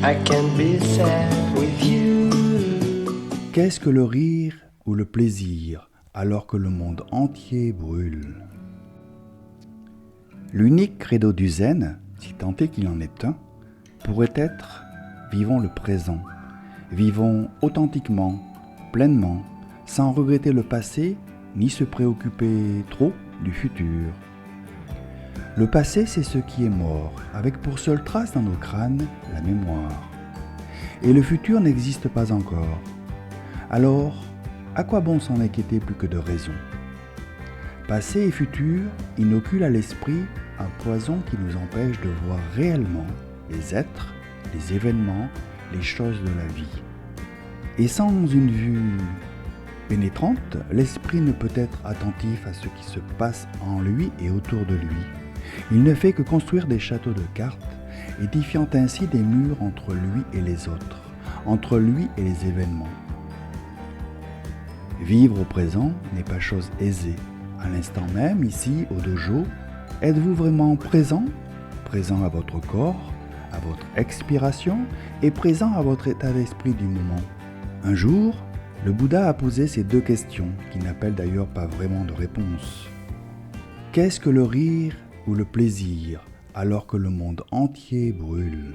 I can be sad with you. Qu'est-ce que le rire ou le plaisir alors que le monde entier brûle? L'unique credo du zen, si tant est qu'il en est un, pourrait être « vivons le présent ». Vivons authentiquement, pleinement, sans regretter le passé ni se préoccuper trop du futur. Le passé, c'est ce qui est mort, avec pour seule trace dans nos crânes la mémoire. Et le futur n'existe pas encore. Alors, à quoi bon s'en inquiéter plus que de raison? Passé et futur inoculent à l'esprit un poison qui nous empêche de voir réellement les êtres, les événements, les choses de la vie. Et sans une vue pénétrante, l'esprit ne peut être attentif à ce qui se passe en lui et autour de lui. Il ne fait que construire des châteaux de cartes, édifiant ainsi des murs entre lui et les autres, entre lui et les événements. Vivre au présent n'est pas chose aisée. À l'instant même, ici, au dojo, êtes-vous vraiment présent? Présent à votre corps, à votre expiration et présent à votre état d'esprit du moment. Un jour, le Bouddha a posé ces deux questions, qui n'appellent d'ailleurs pas vraiment de réponse. Qu'est-ce que le rire ou le plaisir alors que le monde entier brûle?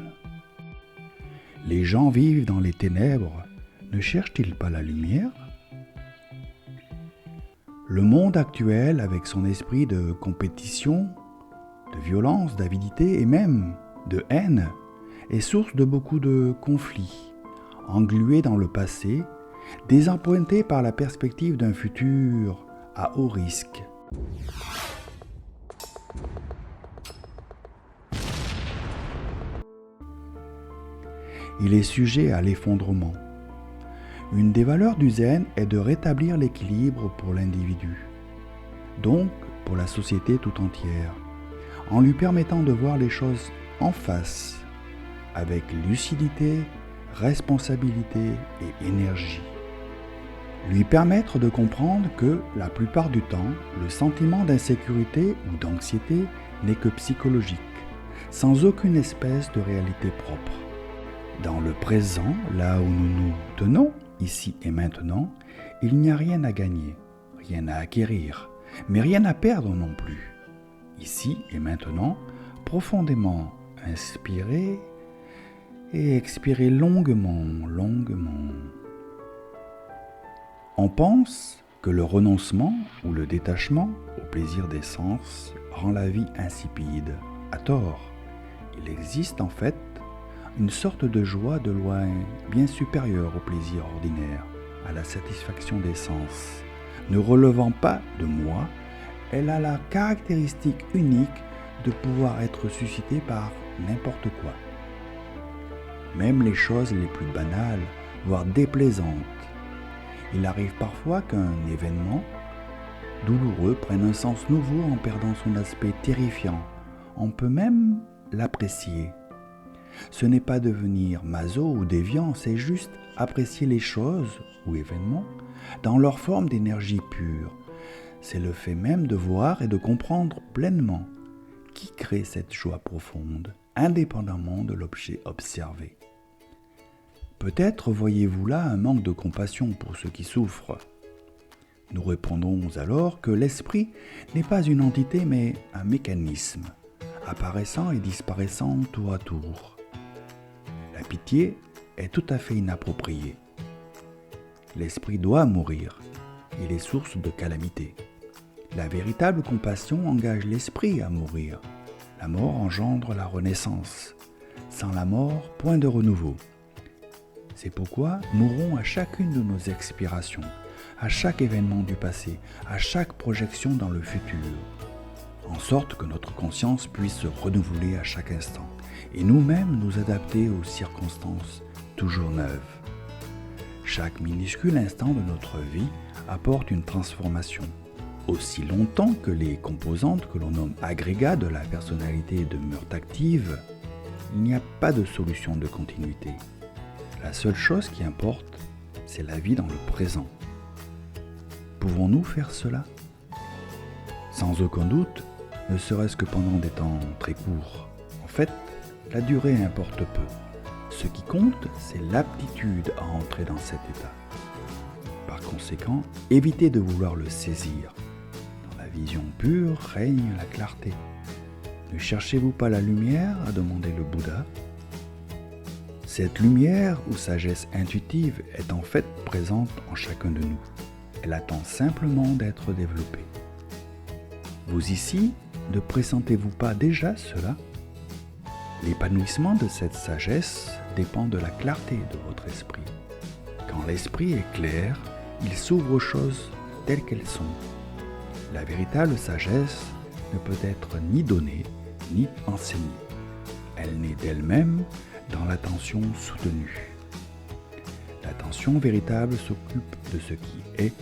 Les gens vivent dans les ténèbres, ne cherchent-ils pas la lumière? Le monde actuel, avec son esprit de compétition, de violence, d'avidité et même de haine, est source de beaucoup de conflits, englués dans le passé, désappointés par la perspective d'un futur à haut risque. Il est sujet à l'effondrement. Une des valeurs du zen est de rétablir l'équilibre pour l'individu, donc pour la société tout entière, en lui permettant de voir les choses en face, avec lucidité, responsabilité et énergie. Lui permettre de comprendre que, la plupart du temps, le sentiment d'insécurité ou d'anxiété n'est que psychologique, sans aucune espèce de réalité propre. Dans le présent, là où nous nous tenons, ici et maintenant, il n'y a rien à gagner, rien à acquérir, mais rien à perdre non plus. Ici et maintenant, profondément inspirer et expirer longuement. On pense que le renoncement ou le détachement au plaisir des sens rend la vie insipide. À tort, il existe en fait une sorte de joie de loin bien supérieure au plaisir ordinaire, à la satisfaction des sens. Ne relevant pas de moi, elle a la caractéristique unique de pouvoir être suscitée par n'importe quoi. Même les choses les plus banales, voire déplaisantes. Il arrive parfois qu'un événement douloureux prenne un sens nouveau en perdant son aspect terrifiant. On peut même l'apprécier. Ce n'est pas devenir maso ou déviant, c'est juste apprécier les choses ou événements dans leur forme d'énergie pure. C'est le fait même de voir et de comprendre pleinement qui crée cette joie profonde, indépendamment de l'objet observé. Peut-être voyez-vous là un manque de compassion pour ceux qui souffrent. Nous répondons alors que l'esprit n'est pas une entité mais un mécanisme, apparaissant et disparaissant tour à tour. La pitié est tout à fait inappropriée. L'esprit doit mourir, il est source de calamité. La véritable compassion engage l'esprit à mourir. La mort engendre la renaissance. Sans la mort, point de renouveau. C'est pourquoi mourons à chacune de nos expirations, à chaque événement du passé, à chaque projection dans le futur, en sorte que notre conscience puisse se renouveler à chaque instant et nous-mêmes nous adapter aux circonstances toujours neuves. Chaque minuscule instant de notre vie apporte une transformation. Aussi longtemps que les composantes que l'on nomme agrégats de la personnalité demeurent actives, il n'y a pas de solution de continuité. La seule chose qui importe, c'est la vie dans le présent. Pouvons-nous faire cela? Sans aucun doute, ne serait-ce que pendant des temps très courts. En fait, la durée importe peu. Ce qui compte, c'est l'aptitude à entrer dans cet état. Par conséquent, évitez de vouloir le saisir. Dans la vision pure règne la clarté. Ne cherchez-vous pas la lumière, a demandé le Bouddha. Cette lumière ou sagesse intuitive est en fait présente en chacun de nous. Elle attend simplement d'être développée. Vous ici, ne pressentez-vous pas déjà cela ? L'épanouissement de cette sagesse dépend de la clarté de votre esprit. Quand l'esprit est clair, il s'ouvre aux choses telles qu'elles sont. La véritable sagesse ne peut être ni donnée, ni enseignée. Elle naît d'elle-même dans l'attention soutenue. L'attention véritable s'occupe de ce qui est,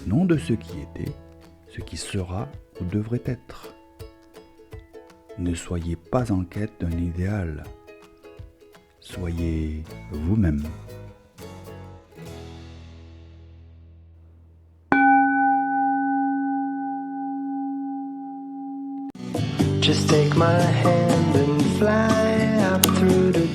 non de ce qui était, ce qui sera ou devrait être. Ne soyez pas en quête d'un idéal. Soyez vous-même. Just take my hand and fly up through the